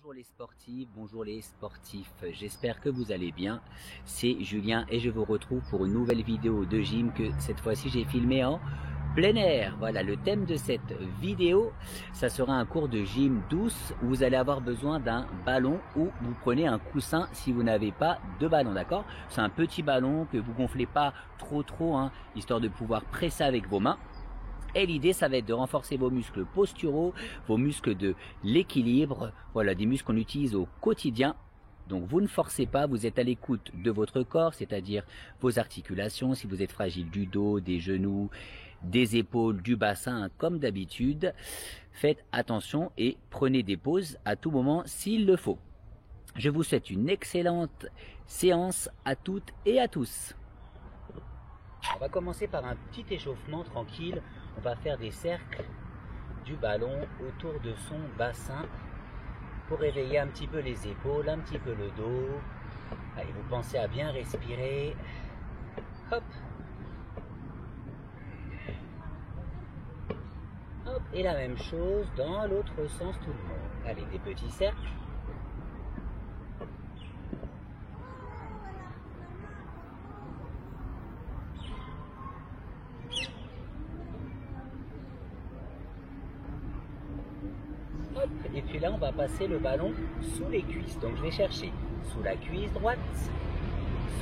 Bonjour les sportifs, bonjour les sportifs, j'espère que vous allez bien. C'est Julien et je vous retrouve pour une nouvelle vidéo de gym que cette fois-ci j'ai filmé en plein air. Voilà, le thème de cette vidéo, ça sera un cours de gym douce où vous allez avoir besoin d'un ballon ou vous prenez un coussin si vous n'avez pas de ballon, d'accord? C'est un petit ballon que vous gonflez pas trop, hein, histoire de pouvoir presser avec vos mains. Et l'idée, ça va être de renforcer vos muscles posturaux, vos muscles de l'équilibre, voilà, des muscles qu'on utilise au quotidien. Donc vous ne forcez pas, vous êtes à l'écoute de votre corps, c'est-à-dire vos articulations, si vous êtes fragile du dos, des genoux, des épaules, du bassin, comme d'habitude. Faites attention et prenez des pauses à tout moment s'il le faut. Je vous souhaite une excellente séance à toutes et à tous. On va commencer par un petit échauffement tranquille. On va faire des cercles du ballon autour de son bassin pour réveiller un petit peu les épaules, un petit peu le dos. Allez, vous pensez à bien respirer. Hop. Hop. Et la même chose dans l'autre sens tout le monde. Allez, des petits cercles. Et puis là, on va passer le ballon sous les cuisses. Donc, je vais chercher sous la cuisse droite,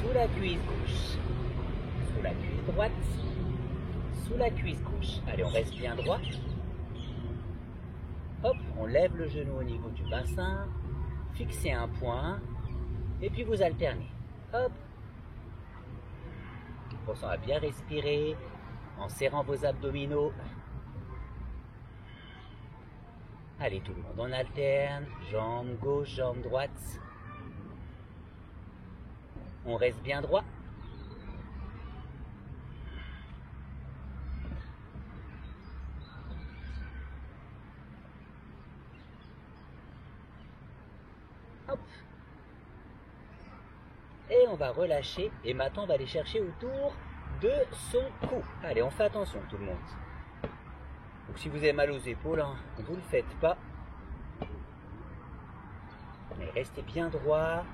sous la cuisse gauche, sous la cuisse droite, sous la cuisse gauche. Allez, on reste bien droit. Hop, on lève le genou au niveau du bassin, fixez un point, et puis vous alternez. Hop. Pensez à bien respirer en serrant vos abdominaux. Allez tout le monde, on alterne, jambe gauche, jambe droite. On reste bien droit. Hop. Et on va relâcher et maintenant on va aller chercher autour de son cou. Allez, on fait attention tout le monde. Donc si vous avez mal aux épaules, hein, vous ne le faites pas. Mais restez bien droit.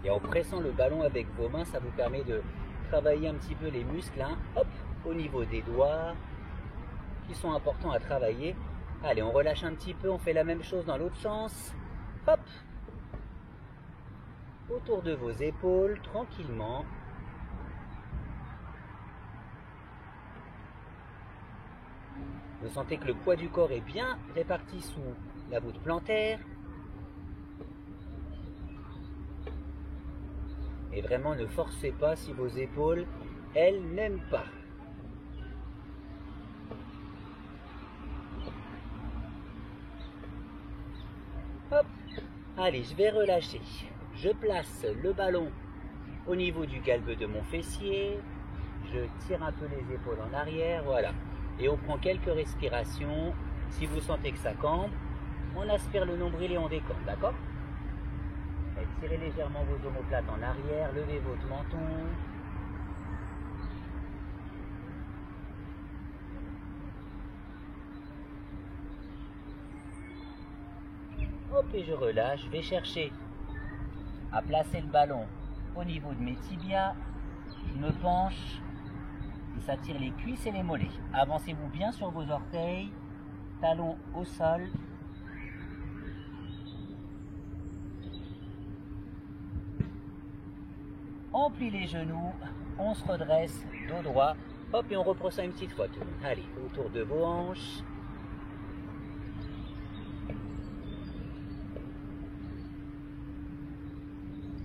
Et en pressant le ballon avec vos mains, ça vous permet de travailler un petit peu les muscles, hein, hop, au niveau des doigts, qui sont importants à travailler. Allez, on relâche un petit peu, on fait la même chose dans l'autre sens. Hop. Autour de vos épaules, tranquillement. Vous sentez que le poids du corps est bien réparti sous la voûte plantaire. Et vraiment, ne forcez pas si vos épaules, elles n'aiment pas. Hop. Allez, je vais relâcher. Je place le ballon au niveau du galbe de mon fessier. Je tire un peu les épaules en arrière, voilà. Et on prend quelques respirations. Si vous sentez que ça cambre, on aspire le nombril et on décampe, d'accord? Tirez légèrement vos omoplates en arrière, levez votre menton. Hop, et je relâche, je vais chercher à placer le ballon au niveau de mes tibias. Je me penche et ça tire les cuisses et les mollets. Avancez-vous bien sur vos orteils, talons au sol. On plie les genoux, on se redresse, dos droit. Hop, et on reprend ça une petite fois. Allez, autour de vos hanches.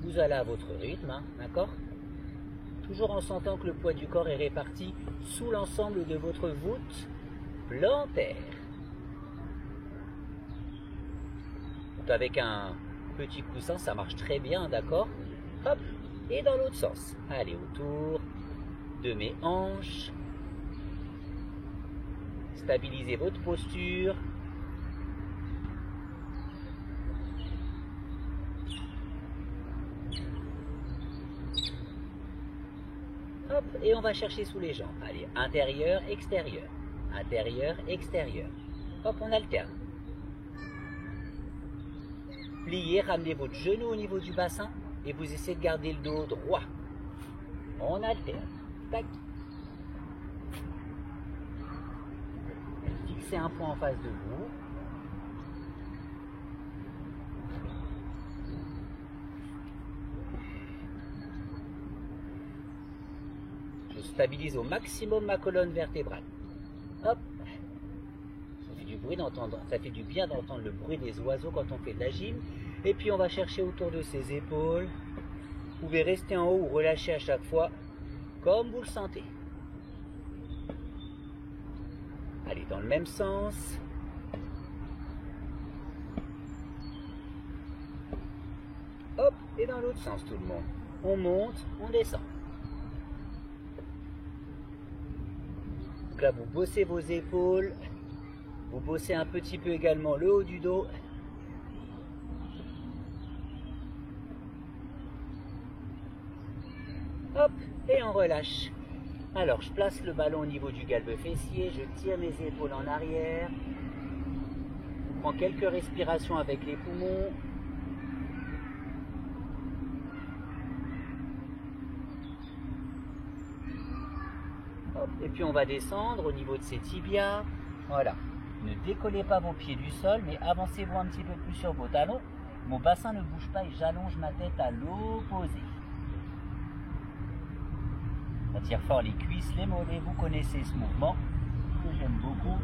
Vous allez à votre rythme, hein, d'accord? Toujours en sentant que le poids du corps est réparti sous l'ensemble de votre voûte plantaire. Donc avec un petit coussin, ça marche très bien, d'accord? Hop, et dans l'autre sens. Allez, autour de mes hanches. Stabilisez votre posture. Hop. et on va chercher sous les jambes. Allez, intérieur, extérieur. Intérieur, extérieur. Hop, on alterne. Pliez, ramenez votre genou au niveau du bassin et vous essayez de garder le dos droit. On alterne. Tac. Fixez un point en face de vous. Je stabilise au maximum ma colonne vertébrale. Hop. Ça fait du bruit d'entendre, ça fait du bien d'entendre le bruit des oiseaux quand on fait de la gym. Et puis on va chercher autour de ses épaules. Vous pouvez rester en haut ou relâcher à chaque fois, comme vous le sentez. Allez, dans le même sens. Hop, et dans l'autre sens tout le monde. On monte, on descend. Donc là, vous bossez vos épaules. Vous bossez un petit peu également le haut du dos. Hop, et on relâche. Alors, je place le ballon au niveau du galbe fessier, je tire mes épaules en arrière. Je prends quelques respirations avec les poumons. Hop, et puis on va descendre au niveau de ses tibias. Voilà. Ne décollez pas vos pieds du sol, mais avancez-vous un petit peu plus sur vos talons. Mon bassin ne bouge pas et j'allonge ma tête à l'opposé. On tire fort les cuisses, les mollets, vous connaissez ce mouvement que j'aime beaucoup.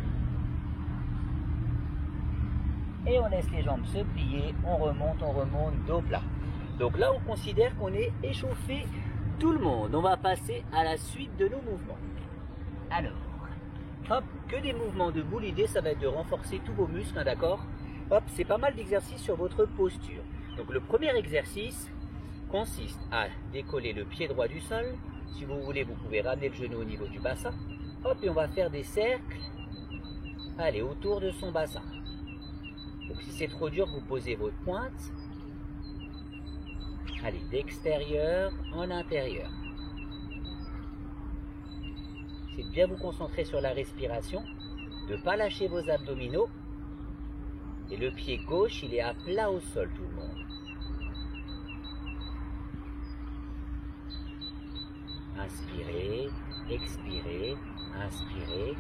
Et on laisse les jambes se plier, on remonte, dos plat. Donc là, on considère qu'on est échauffé tout le monde. On va passer à la suite de nos mouvements. Alors, hop, que des mouvements debout. L'idée, ça va être de renforcer tous vos muscles, hein, d'accord? Hop, c'est pas mal d'exercices sur votre posture. Donc le premier exercice consiste à décoller le pied droit du sol. Si vous voulez, vous pouvez ramener le genou au niveau du bassin. Hop, et on va faire des cercles. Allez, autour de son bassin. Donc si c'est trop dur, vous posez votre pointe. Allez, d'extérieur en intérieur. C'est de bien vous concentrer sur la respiration, de ne pas lâcher vos abdominaux. Et le pied gauche, il est à plat au sol, tout le monde. Inspirez, expirez, inspirez,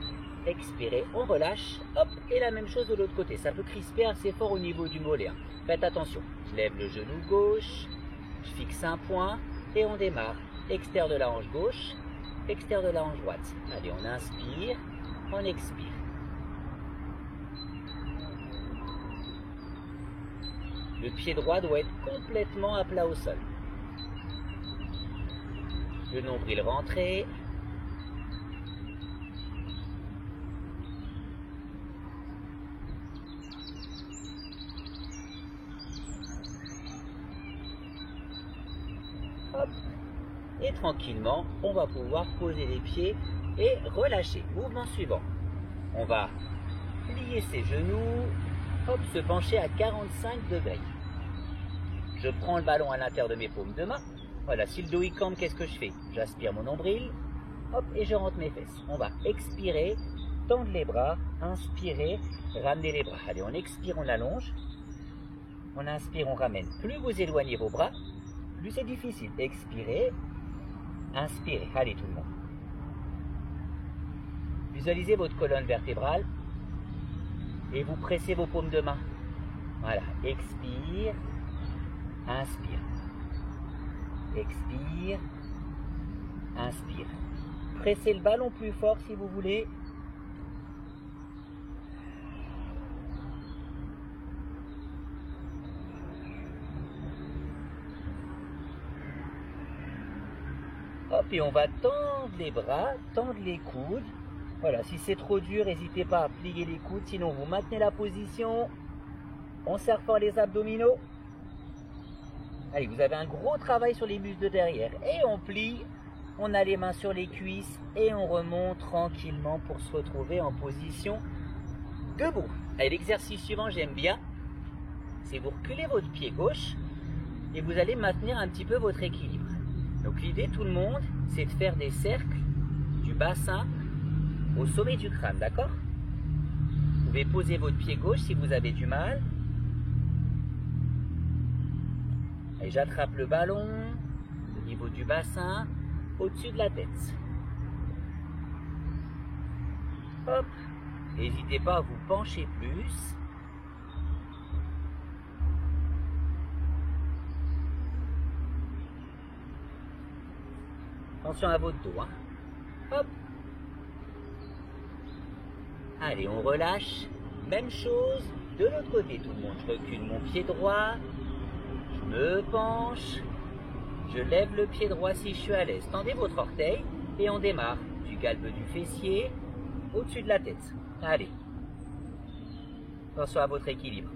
expirez, on relâche, hop, et la même chose de l'autre côté. Ça peut crisper assez fort au niveau du mollet. Hein. Faites attention, je lève le genou gauche, je fixe un point et on démarre. Extérieur de la hanche gauche, extérieur de la hanche droite. Allez, on inspire, on expire. Le pied droit doit être complètement à plat au sol. Le nombril rentré. Hop. Et tranquillement, on va pouvoir poser les pieds et relâcher. Mouvement suivant. On va plier ses genoux, hop, se pencher à 45 degrés. Je prends le ballon à l'intérieur de mes paumes de main. Voilà, si le dos il campe, qu'est-ce que je fais? J'aspire mon nombril, hop, et je rentre mes fesses. On va expirer, tendre les bras, inspirer, ramener les bras. Allez, on expire, on allonge. On inspire, on ramène. Plus vous éloignez vos bras, plus c'est difficile. Expirez, inspirez. Allez, tout le monde. Visualisez votre colonne vertébrale et vous pressez vos paumes de main. Voilà, expire, inspire. Expire, inspire. Pressez le ballon plus fort si vous voulez. Hop, et on va tendre les bras, tendre les coudes. Voilà, si c'est trop dur, n'hésitez pas à plier les coudes, sinon vous maintenez la position. On serre fort les abdominaux. Allez, vous avez un gros travail sur les muscles de derrière. Et on plie, on a les mains sur les cuisses et on remonte tranquillement pour se retrouver en position debout. Allez, l'exercice suivant, j'aime bien. C'est vous reculez votre pied gauche et vous allez maintenir un petit peu votre équilibre. Donc l'idée, tout le monde, c'est de faire des cercles du bassin au sommet du crâne, d'accord? Vous pouvez poser votre pied gauche si vous avez du mal. Et j'attrape le ballon au niveau du bassin, au-dessus de la tête. Hop, n'hésitez pas à vous pencher plus. Attention à votre dos, hein. Hop. Allez, on relâche. Même chose de l'autre côté, tout le monde. Je recule mon pied droit. Je me penche. Je lève le pied droit si je suis à l'aise. Tendez votre orteil et on démarre. Du galbe du fessier au-dessus de la tête. Allez. Attention à votre équilibre.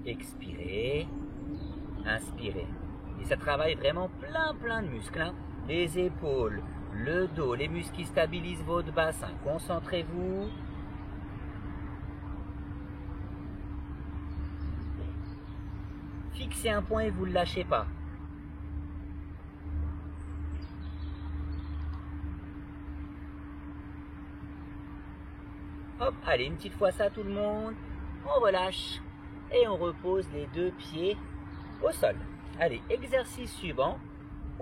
Expirez. Inspirez. Et ça travaille vraiment plein de muscles, hein. Les épaules, le dos, les muscles qui stabilisent votre bassin. Concentrez-vous. Fixez un point et vous ne le lâchez pas. Hop, allez, une petite fois ça tout le monde. On relâche et on repose les deux pieds au sol. Allez, exercice suivant.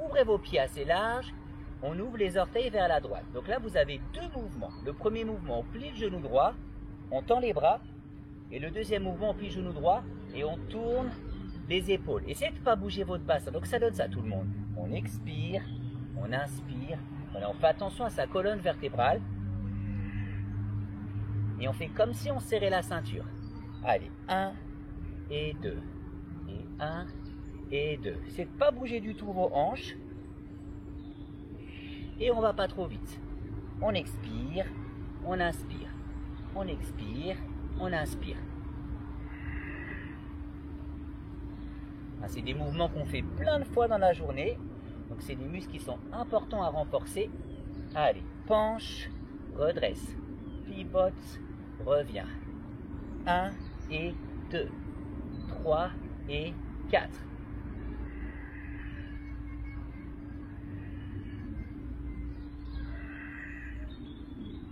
Ouvrez vos pieds assez larges. On ouvre les orteils vers la droite. Donc là, vous avez deux mouvements. Le premier mouvement, on plie le genou droit. On tend les bras. Et le deuxième mouvement, on plie le genou droit. Et on tourne les épaules. Essayez de ne pas bouger votre bassin. Donc ça donne ça, tout le monde. On expire. On inspire. Voilà, on fait attention à sa colonne vertébrale. Et on fait comme si on serrait la ceinture. Allez, 1 et 2. Et 1 et 2. C'est de ne pas bouger du tout vos hanches. Et on ne va pas trop vite. On expire, on inspire. On expire, on inspire. C'est des mouvements qu'on fait plein de fois dans la journée. Donc c'est des muscles qui sont importants à renforcer. Allez, penche, redresse, pivote, revient. 1 et 2. 3 et 4.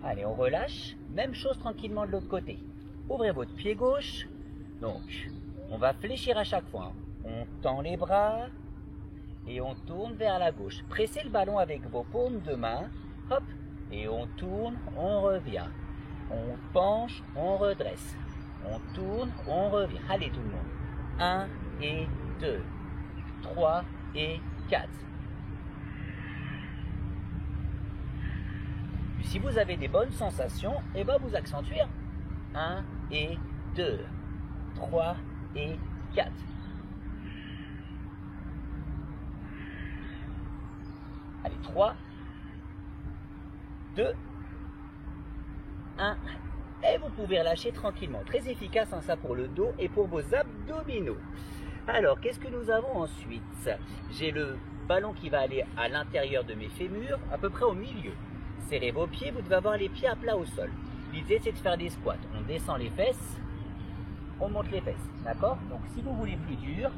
Allez, on relâche. Même chose tranquillement de l'autre côté. Ouvrez votre pied gauche. Donc, on va fléchir à chaque fois. On tend les bras et on tourne vers la gauche. Pressez le ballon avec vos paumes de main. Hop. Et on tourne, on revient. On penche, on redresse. On tourne, on revient. Allez tout le monde. 1 et 2. 3 et 4. Si vous avez des bonnes sensations, et ben vous accentuez. 1 et 2, 3 et 4. Allez, 3, 2, 1. Et vous pouvez relâcher tranquillement. Très efficace, hein, ça pour le dos et pour vos abdominaux. Alors, qu'est-ce que nous avons ensuite? J'ai le ballon qui va aller à l'intérieur de mes fémurs, à peu près au milieu. Serrez vos pieds, vous devez avoir les pieds à plat au sol. L'idée, c'est de faire des squats. On descend les fesses, on monte les fesses. D'accord? Donc, si vous voulez plus dur,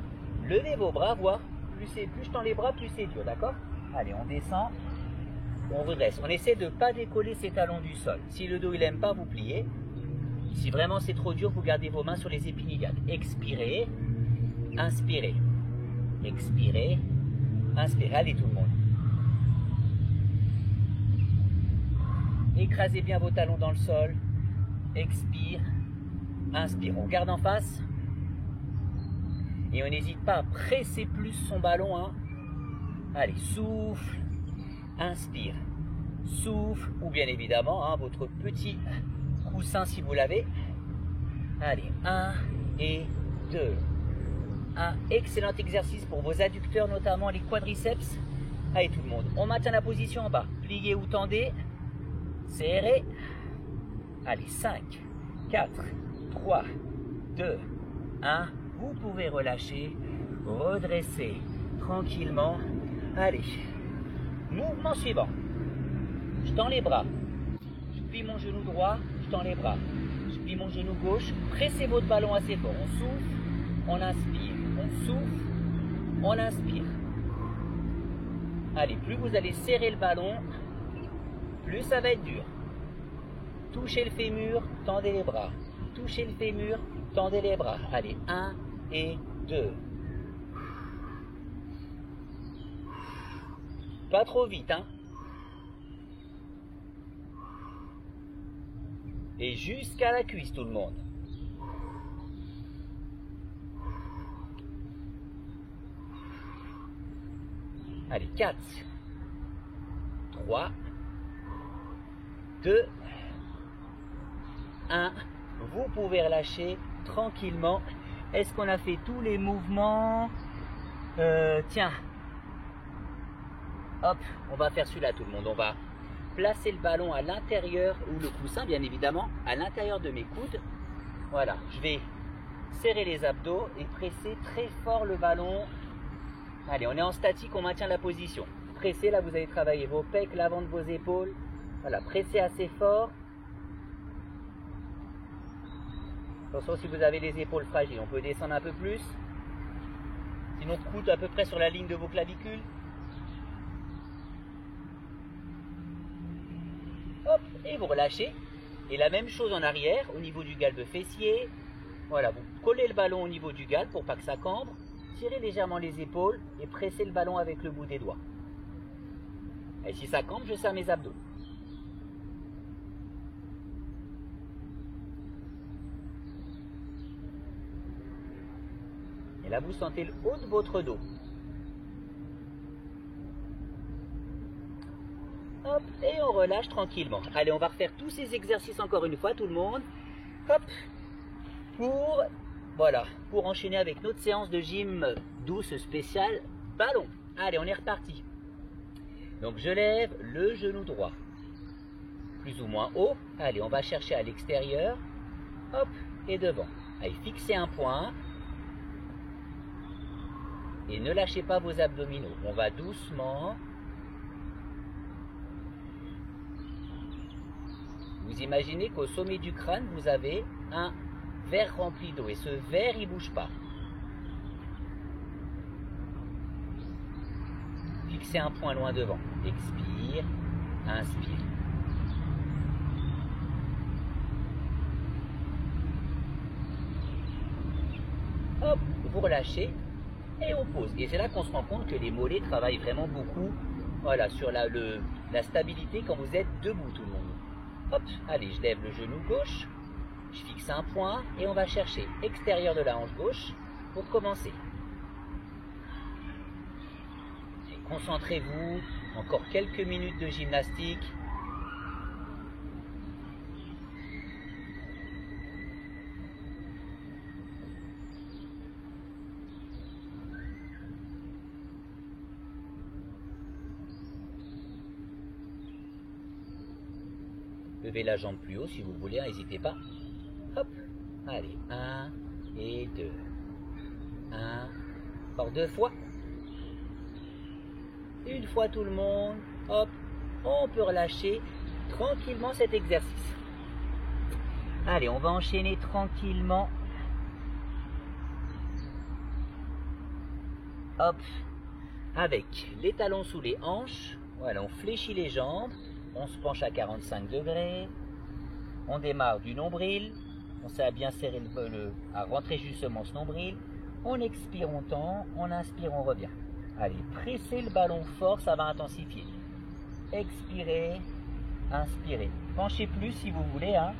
levez vos bras, voire plus je tends les bras, plus c'est dur. D'accord? Allez, on descend, on redresse. On essaie de ne pas décoller ses talons du sol. Si le dos, il n'aime pas, vous pliez. Si vraiment c'est trop dur, vous gardez vos mains sur les épines iliaques. Expirez, inspirez. Expirez, inspirez. Allez, tout le monde. Écrasez bien vos talons dans le sol. Expire, inspire. On garde en face. Et on n'hésite pas à presser plus son ballon. Hein. Allez, souffle, inspire. Souffle, ou bien évidemment, hein, votre petit coussin si vous l'avez. Allez, 1 et 2. Un excellent exercice pour vos adducteurs, notamment les quadriceps. Allez tout le monde, on maintient la position en bas. Pliez ou tendez. Serrez. Allez, 5, 4, 3, 2, 1. Vous pouvez relâcher, redresser tranquillement. Allez, mouvement suivant. Je tends les bras. Je plie mon genou droit, je tends les bras. Je plie mon genou gauche. Pressez votre ballon assez fort. On souffle, on inspire. On souffle, on inspire. Allez, plus vous allez serrer le ballon, plus ça va être dur. Touchez le fémur, tendez les bras. Touchez le fémur, tendez les bras. Allez, 1 et 2. Pas trop vite, hein. Et jusqu'à la cuisse, tout le monde. Allez, 4, 3, 2, 1. Vous pouvez relâcher tranquillement. Est-ce qu'on a fait tous les mouvements? Tiens. Hop, on va faire celui-là tout le monde. On va placer le ballon à l'intérieur, ou le coussin bien évidemment, à l'intérieur de mes coudes. Voilà, je vais serrer les abdos et presser très fort le ballon. Allez, on est en statique, on maintient la position. Pressez, là vous allez travailler vos pecs, l'avant de vos épaules. Voilà, pressez assez fort. Attention si vous avez les épaules fragiles, on peut descendre un peu plus. Sinon, coude à peu près sur la ligne de vos clavicules. Hop, et vous relâchez. Et la même chose en arrière, au niveau du galbe fessier. Voilà, vous collez le ballon au niveau du galbe pour pas que ça cambre. Tirez légèrement les épaules et pressez le ballon avec le bout des doigts. Et si ça cambre, je serre mes abdos. Et là, vous sentez le haut de votre dos. Hop, et on relâche tranquillement. Allez, on va refaire tous ces exercices encore une fois, tout le monde. Hop, pour enchaîner avec notre séance de gym douce spéciale ballon. Allez, on est reparti. Donc, je lève le genou droit, plus ou moins haut. Allez, on va chercher à l'extérieur. Hop, et devant. Allez, fixez un point. Et ne lâchez pas vos abdominaux. On va doucement. Vous imaginez qu'au sommet du crâne, vous avez un verre rempli d'eau. Et ce verre, il ne bouge pas. Fixez un point loin devant. Expire, inspire. Hop, vous relâchez. Et on pose. Et c'est là qu'on se rend compte que les mollets travaillent vraiment beaucoup, voilà, sur la stabilité quand vous êtes debout, tout le monde. Hop, allez, je lève le genou gauche, je fixe un point et on va chercher extérieur de la hanche gauche pour commencer. Concentrez-vous, encore quelques minutes de gymnastique. Levez la jambe plus haut si vous voulez, n'hésitez pas. Hop, allez, 1 et 2. 1, encore 2 fois. Une fois tout le monde, hop, on peut relâcher tranquillement cet exercice. Allez, on va enchaîner tranquillement. Hop, avec les talons sous les hanches. Voilà, on fléchit les jambes. On se penche à 45 degrés, on démarre du nombril, on sait à bien serrer à rentrer justement ce nombril, on expire, on tend, on inspire, on revient. Allez, pressez le ballon fort, ça va intensifier. Expirez, inspirez. Penchez plus si vous voulez, hein,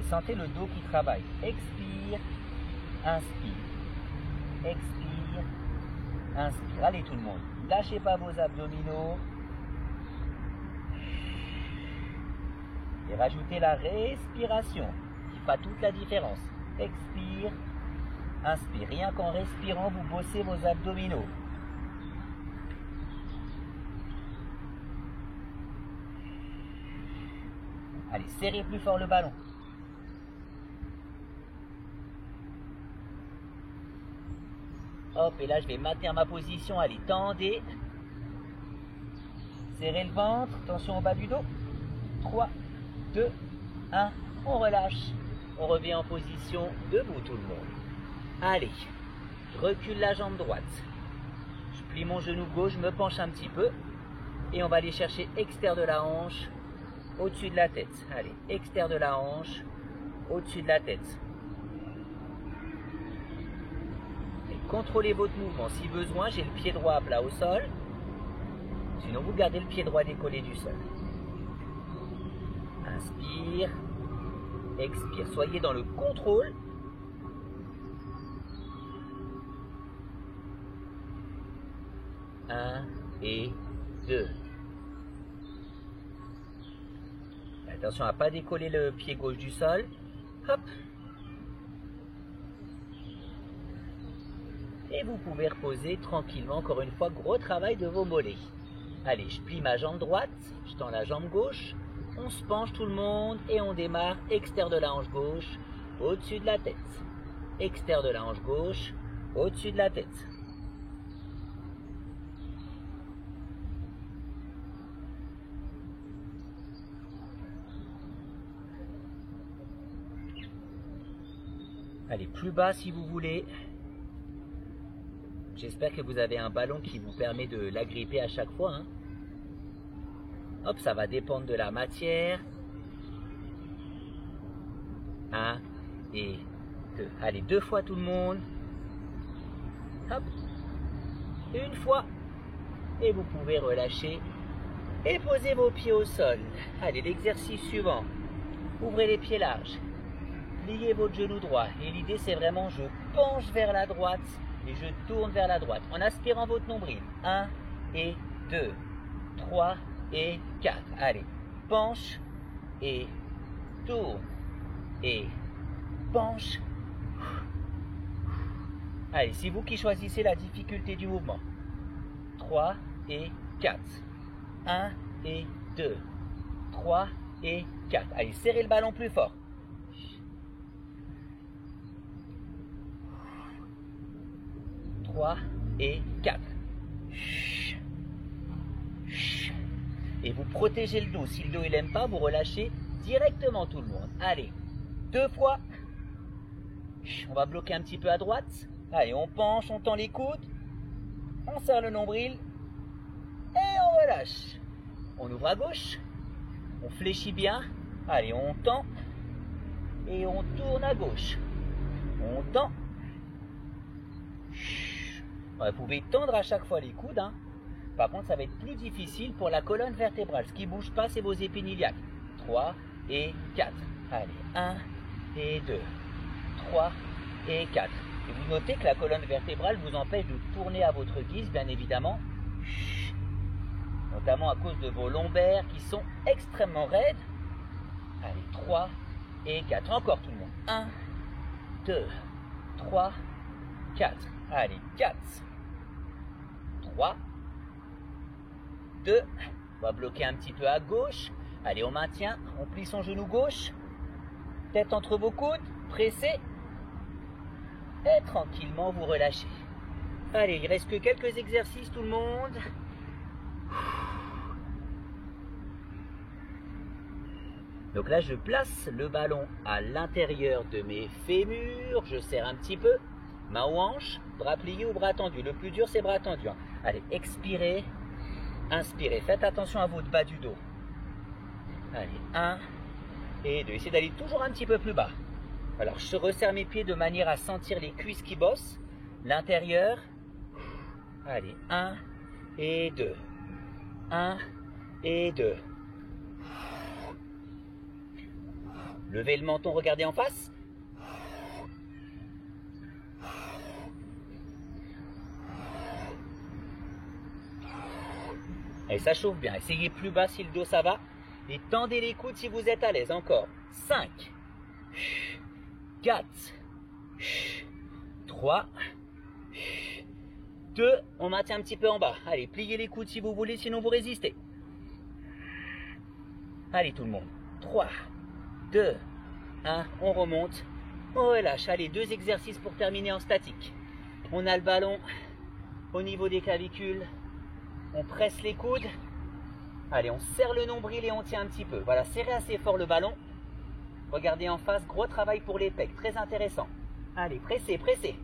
et sentez le dos qui travaille. Expire, inspire, expire, inspire. Allez tout le monde, lâchez pas vos abdominaux. Et rajoutez la respiration qui fera toute la différence. Expire, inspire. Rien qu'en respirant, vous bossez vos abdominaux. Allez, serrez plus fort le ballon. Hop, et là je vais maintenir ma position. Allez, tendez. Serrez le ventre. Attention au bas du dos. 3, 2, 1, on relâche, on revient en position debout tout le monde. Allez, je recule la jambe droite, je plie mon genou gauche, je me penche un petit peu, Et on va aller chercher extérieur de la hanche, au-dessus de la tête. Allez, extérieur de la hanche, au-dessus de la tête. Et contrôlez votre mouvement. Si besoin, j'ai le pied droit à plat au sol. Sinon, vous gardez le pied droit décollé du sol. Inspire, expire. Soyez dans le contrôle. Un et deux. Attention à ne pas décoller le pied gauche du sol. Hop. Et vous pouvez reposer tranquillement. Encore une fois, gros travail de vos mollets. Allez, je plie ma jambe droite, je tends la jambe gauche. On se penche tout le monde et on démarre extérieur de la hanche gauche, au-dessus de la tête. Extérieur de la hanche gauche, au-dessus de la tête. Allez, plus bas si vous voulez. J'espère que vous avez un ballon qui vous permet de l'agripper à chaque fois. Hein. Hop, ça va dépendre de la matière. 1 et 2. Allez, 2 fois tout le monde. Hop. 1 fois. Et vous pouvez relâcher. Et poser vos pieds au sol. Allez, l'exercice suivant. Ouvrez les pieds larges. Pliez votre genou droit. Et l'idée, c'est vraiment, je penche vers la droite et je tourne vers la droite. En aspirant votre nombril. 1 et 2. 3 et 4. Allez, penche et tourne et penche. Allez, c'est vous qui choisissez la difficulté du mouvement. 3 et 4. 1 et 2. 3 et 4. Allez, serrez le ballon plus fort. 3 et 4. Et vous protégez le dos. Si le dos il n'aime pas, vous relâchez directement tout le monde. Allez, 2 fois. On va bloquer un petit peu à droite. Allez, on penche, on tend les coudes. On serre le nombril. Et on relâche. On ouvre à gauche. On fléchit bien. Allez, on tend. Et on tourne à gauche. On tend. Vous pouvez tendre à chaque fois les coudes. Hein. Par contre, ça va être plus difficile pour la colonne vertébrale. Ce qui ne bouge pas, c'est vos épines iliaques. 3 et 4. Allez, 1 et 2. 3 et 4. Et vous notez que la colonne vertébrale vous empêche de tourner à votre guise, bien évidemment. Notamment à cause de vos lombaires qui sont extrêmement raides. Allez, 3 et 4. Encore tout le monde. 1, 2, 3, 4. Allez, 4. 3. 2. On va bloquer un petit peu à gauche. Allez, on maintient. On plie son genou gauche. Tête entre vos coudes. Pressez. Et tranquillement, vous relâchez. Allez, il reste que quelques exercices, tout le monde. Donc là, je place le ballon à l'intérieur de mes fémurs. Je serre un petit peu. Main aux hanches, bras pliés ou bras tendus. Le plus dur, c'est bras tendus. Allez, expirez. Inspirez. Faites attention à votre bas du dos. Allez, 1 et 2. Essayez d'aller toujours un petit peu plus bas. Alors, je resserre mes pieds de manière à sentir les cuisses qui bossent. L'intérieur. Allez, 1 et 2. 1 et 2. Levez le menton, regardez en face. Et ça chauffe bien. Essayez plus bas si le dos ça va. Et tendez les coudes si vous êtes à l'aise. Encore. 5, 4, 3, 2. On maintient un petit peu en bas. Allez, pliez les coudes si vous voulez, sinon vous résistez. Allez tout le monde. 3, 2, 1. On remonte. On relâche. Allez, 2 exercices pour terminer en statique. On a le ballon au niveau des clavicules. On presse les coudes. Allez, on serre le nombril et on tient un petit peu. Voilà, serrez assez fort le ballon. Regardez en face, gros travail pour les pecs, très intéressant. Allez, pressez, pressez.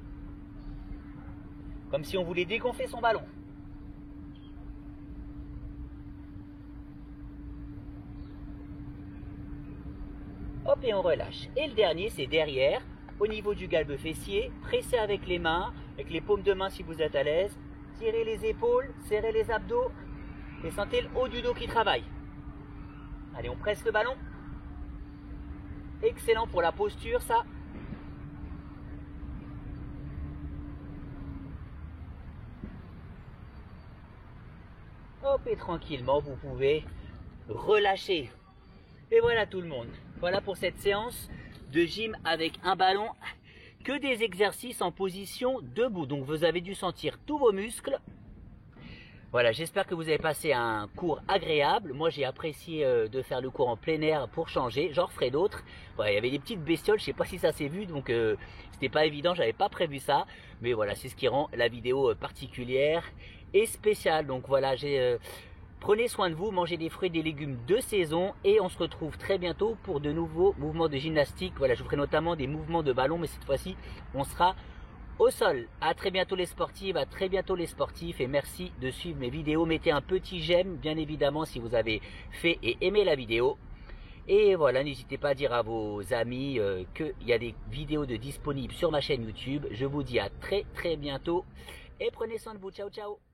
Comme si on voulait dégonfler son ballon. hop, et on relâche. Et le dernier, c'est derrière, au niveau du galbe fessier, pressez avec les mains, avec les paumes de main si vous êtes à l'aise, tirez les épaules, serrez les abdos, et sentez le haut du dos qui travaille. Allez, on presse le ballon. Excellent pour la posture, ça. Hop, et tranquillement, vous pouvez relâcher. Et voilà tout le monde. Voilà pour cette séance de gym avec un ballon. Que des exercices en position debout. Donc vous avez dû sentir tous vos muscles. Voilà, j'espère que vous avez passé un cours agréable. Moi, j'ai apprécié de faire le cours en plein air pour changer. J'en referai d'autres. Voilà, il y avait des petites bestioles, je sais pas si ça s'est vu, donc c'était pas évident, j'avais pas prévu ça. Mais voilà, c'est ce qui rend la vidéo particulière et spéciale. Donc voilà, prenez soin de vous, mangez des fruits et des légumes de saison. Et on se retrouve très bientôt pour de nouveaux mouvements de gymnastique. Voilà, je vous ferai notamment des mouvements de ballon, mais cette fois-ci, on sera au sol. À très bientôt les sportives, à très bientôt les sportifs, et merci de suivre mes vidéos. Mettez un petit j'aime bien évidemment si vous avez fait et aimé la vidéo. Et voilà, n'hésitez pas à dire à vos amis qu'il y a des vidéos disponibles sur ma chaîne YouTube. Je vous dis à très bientôt et prenez soin de vous. Ciao ciao.